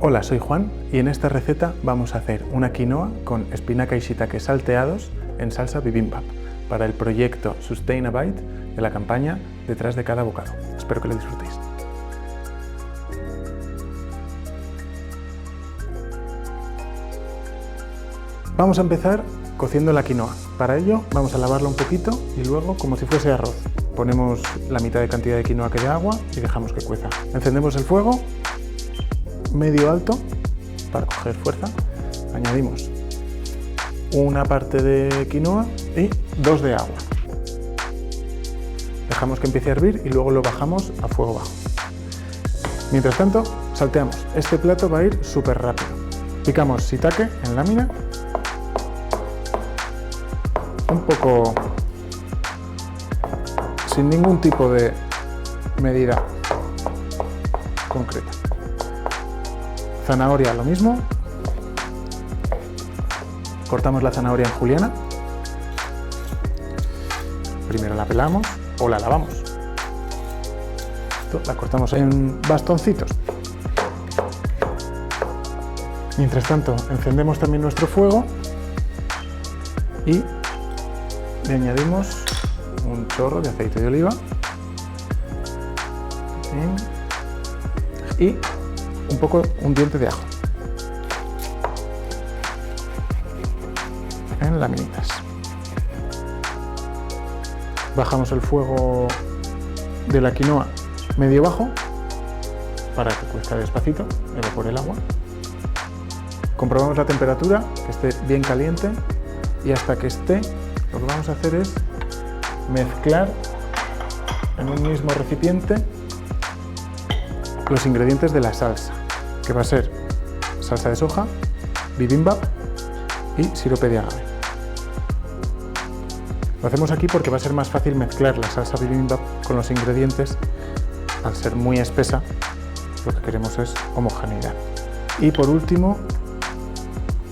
Hola, soy Juan y en esta receta vamos a hacer una quinoa con espinaca y shiitake salteados en salsa bibimbap para el proyecto Sustain a Bite de la campaña Detrás de cada bocado. Espero que lo disfrutéis. Vamos a empezar cociendo la quinoa. Para ello vamos a lavarla un poquito y luego, como si fuese arroz, ponemos la mitad de cantidad de quinoa que de agua y dejamos que cueza. Encendemos el fuego medio alto para coger fuerza. Añadimos una parte de quinoa y 2 de agua. Dejamos que empiece a hervir y luego lo bajamos a fuego bajo. Mientras tanto, salteamos. Este plato va a ir súper rápido. Picamos shiitake en lámina, un poco sin ningún tipo de medida concreta. Zanahoria lo mismo. Cortamos la zanahoria en juliana. Primero la pelamos o la lavamos. Esto la cortamos en bastoncitos. Mientras tanto, encendemos también nuestro fuego y le añadimos un chorro de aceite de oliva y un diente de ajo en laminitas. Bajamos el fuego de la quinoa medio bajo para que cuezca despacito, evapore el agua. Comprobamos la temperatura, que esté bien caliente, y hasta que esté, lo que vamos a hacer es mezclar en un mismo recipiente los ingredientes de la salsa, que va a ser salsa de soja, bibimbap y sirope de agave. Lo hacemos aquí porque va a ser más fácil mezclar la salsa bibimbap con los ingredientes. Al ser muy espesa, lo que queremos es homogeneidad. Y por último,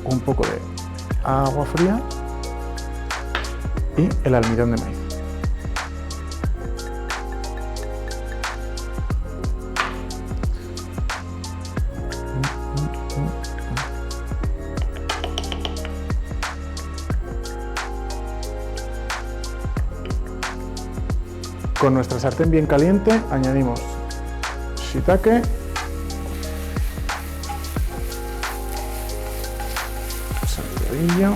un poco de agua fría y el almidón de maíz. Con nuestra sartén bien caliente añadimos shiitake, salteadillo,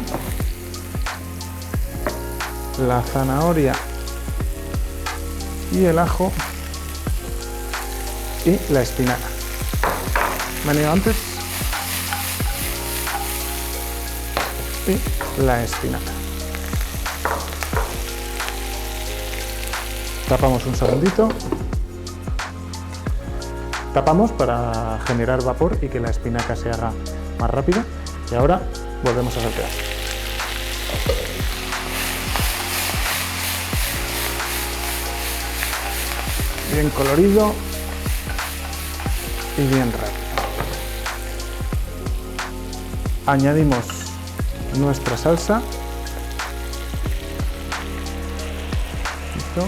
la zanahoria y el ajo y la espinaca. Meneo antes y la espinaca. Tapamos un segundito, tapamos para generar vapor y que la espinaca se haga más rápido, y ahora volvemos a saltear. Bien colorido y bien rápido. Añadimos nuestra salsa. Listo.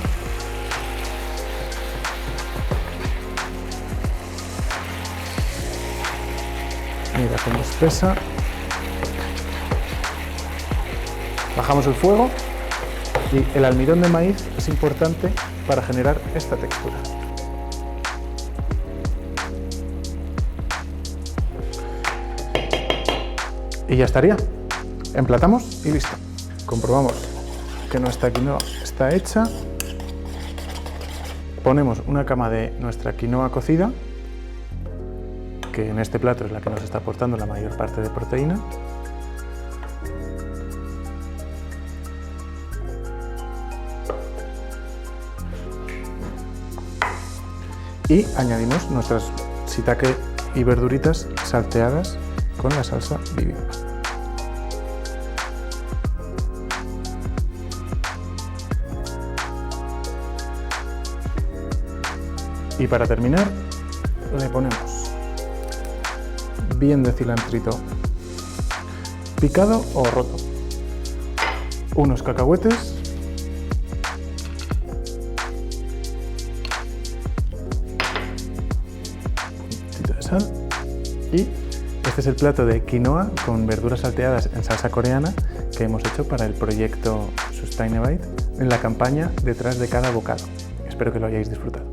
Mira cómo espesa. Bajamos el fuego y el almidón de maíz es importante para generar esta textura. Y ya estaría. Emplatamos y listo. Comprobamos que nuestra quinoa está hecha. Ponemos una cama de nuestra quinoa cocida, que en este plato es la que nos está aportando la mayor parte de proteína. Y añadimos nuestras shiitake y verduritas salteadas con la salsa bibimbap. Y para terminar, le ponemos bien de cilantrito picado o roto, unos cacahuetes, un poquito de sal Y este es el plato de quinoa con verduras salteadas en salsa coreana que hemos hecho para el proyecto Sustainabite en la campaña Detrás de cada bocado. Espero que lo hayáis disfrutado.